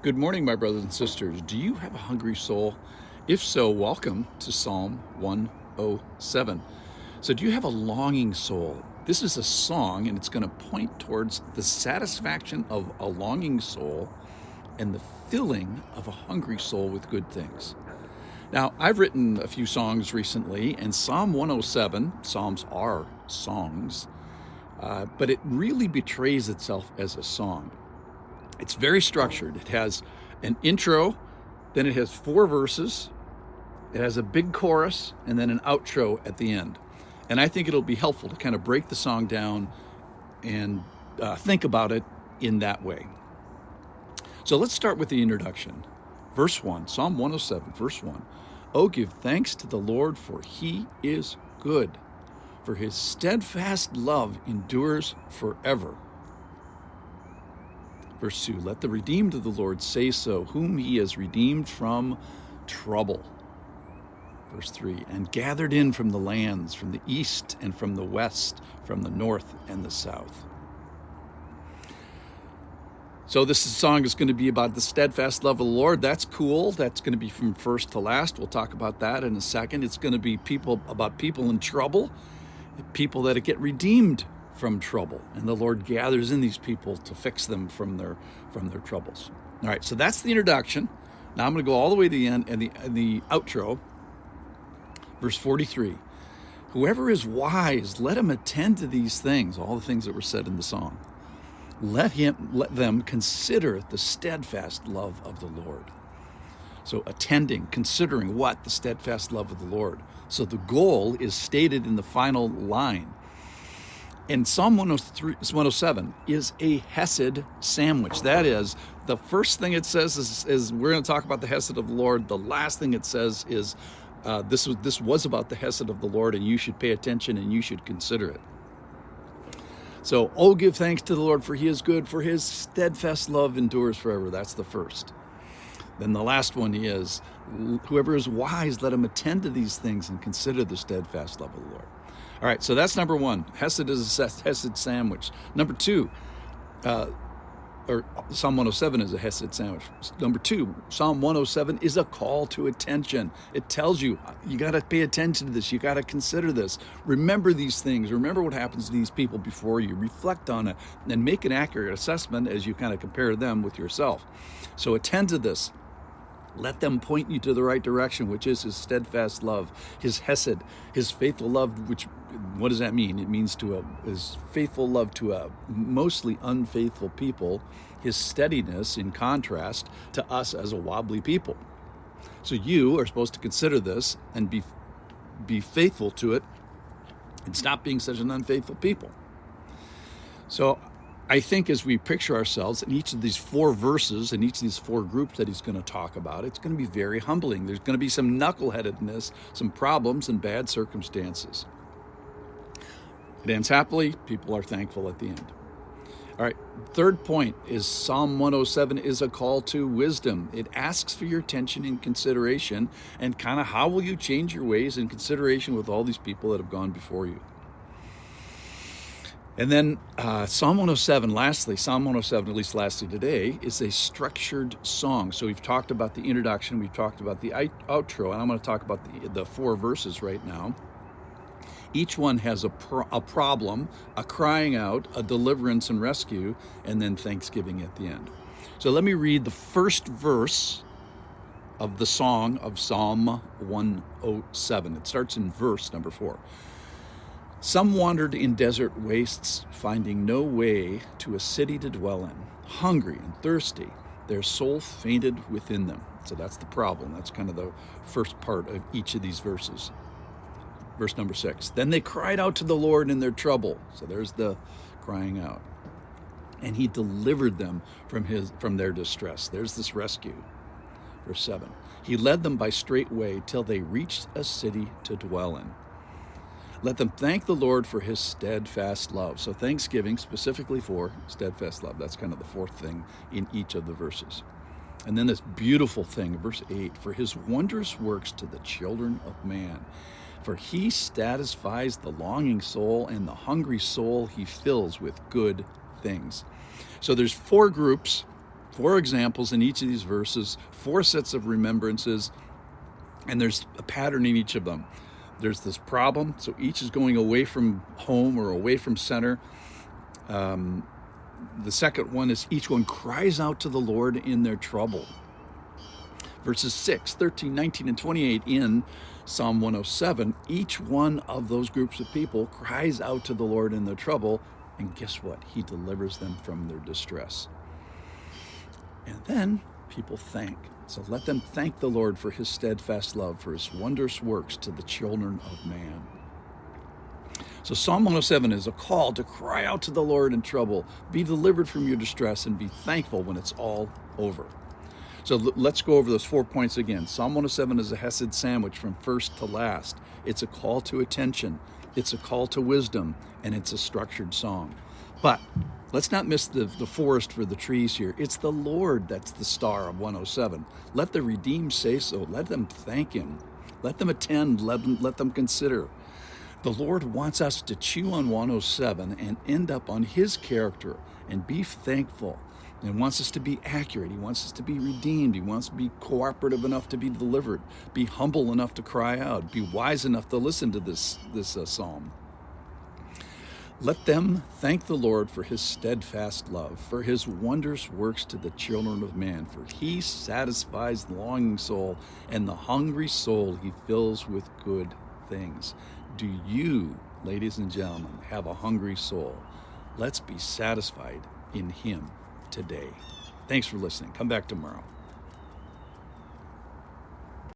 Good morning, my brothers and sisters. Do you have a hungry soul? If so, welcome to Psalm 107. So, do you have a longing soul? This is a song, and it's going to point towards the satisfaction of a longing soul and the filling of a hungry soul with good things. Now, I've written a few songs recently, and Psalm 107, Psalms are songs, but it really betrays itself as a song. It's very structured. It has an intro, then it has 4 verses, it has a big chorus, and then an outro at the end. And I think it'll be helpful to kind of break the song down and think about it in that way. So let's start with the introduction. Verse 1, Psalm 107, verse 1. Oh, give thanks to the Lord, for he is good, for his steadfast love endures forever. Verse 2, let the redeemed of the Lord say so, whom he has redeemed from trouble. Verse 3, and gathered in from the lands, from the east and from the west, from the north and the south. So this song is going to be about the steadfast love of the Lord. That's cool. That's going to be from first to last. We'll talk about that in a second. It's going to be about people in trouble, people that get redeemed from trouble, and the Lord gathers in these people to fix them from their troubles. All right, so that's the introduction. Now I'm going to go all the way to the end and the outro. Verse 43. Whoever is wise, let him attend to these things, all the things that were said in the song. Let them consider the steadfast love of the Lord. So attending, considering what? The steadfast love of the Lord. So the goal is stated in the final line. And Psalm 107 is a Hesed sandwich. That is, the first thing it says is we're going to talk about the Hesed of the Lord. The last thing it says is this was about the Hesed of the Lord, and you should pay attention and you should consider it. So, oh, give thanks to the Lord, for he is good, for his steadfast love endures forever. That's the first. Then the last one is, whoever is wise, let him attend to these things and consider the steadfast love of the Lord. All right, so that's number 1. Hesed is a Hesed sandwich. Number 2, or Psalm 107 is a Hesed sandwich. Number 2, Psalm 107 is a call to attention. It tells you got to pay attention to this. You got to consider this. Remember these things. Remember what happens to these people before you. Reflect on it and make an accurate assessment as you kind of compare them with yourself. So attend to this. Let them point you to the right direction, which is his steadfast love, his Hesed, his faithful love, which, what does that mean? It means his faithful love to a mostly unfaithful people, his steadiness in contrast to us as a wobbly people. So you are supposed to consider this and be faithful to it and stop being such an unfaithful people. So I think as we picture ourselves in each of these 4 verses, in each of these 4 groups that he's going to talk about, it's going to be very humbling. There's going to be some knuckleheadedness, some problems, and bad circumstances. It ends happily. People are thankful at the end. All right, third point is Psalm 107 is a call to wisdom. It asks for your attention and consideration, and kind of how will you change your ways in consideration with all these people that have gone before you. And then Psalm 107, lastly, Psalm 107, at least lastly today, is a structured song. So we've talked about the introduction, we've talked about the outro, and I'm going to talk about the 4 verses right now. Each one has a problem, a crying out, a deliverance and rescue, and then thanksgiving at the end. So let me read the first verse of the song of Psalm 107. It starts in verse number 4. Some wandered in desert wastes, finding no way to a city to dwell in. Hungry and thirsty, their soul fainted within them. So that's the problem. That's kind of the first part of each of these verses. Verse number 6. Then they cried out to the Lord in their trouble. So there's the crying out. And he delivered them from their distress. There's this rescue. Verse 7. He led them by straight way till they reached a city to dwell in. Let them thank the Lord for his steadfast love. So thanksgiving specifically for steadfast love. That's kind of the 4th thing in each of the verses. And then this beautiful thing, verse 8, for his wondrous works to the children of man. For he satisfies the longing soul, and the hungry soul he fills with good things. So there's 4 groups 4 examples in each of these verses, 4 sets of remembrances, and there's a pattern in each of them. There's this problem, so each is going away from home or away from center. The second one is each one cries out to the Lord in their trouble. Verses 6, 13, 19, and 28 in Psalm 107, each one of those groups of people cries out to the Lord in their trouble, and guess what? He delivers them from their distress. And then people thank. So let them thank the Lord for his steadfast love, for his wondrous works to the children of man. So Psalm 107 is a call to cry out to the Lord in trouble, be delivered from your distress, and be thankful when it's all over. So let's go over those 4 points again. Psalm 107 is a Hesed sandwich from first to last. It's a call to attention, it's a call to wisdom, and it's a structured song. But let's not miss the forest for the trees here. It's the Lord that's the star of 107. Let the redeemed say so. Let them thank him. Let them attend. Let them consider. The Lord wants us to chew on 107 and end up on his character and be thankful. And wants us to be accurate. He wants us to be redeemed. He wants to be cooperative enough to be delivered. Be humble enough to cry out. Be wise enough to listen to this psalm. Let them thank the Lord for his steadfast love, for his wondrous works to the children of man. For he satisfies the longing soul, and the hungry soul he fills with good things. Do you, ladies and gentlemen, have a hungry soul? Let's be satisfied in him today. Thanks for listening. Come back tomorrow.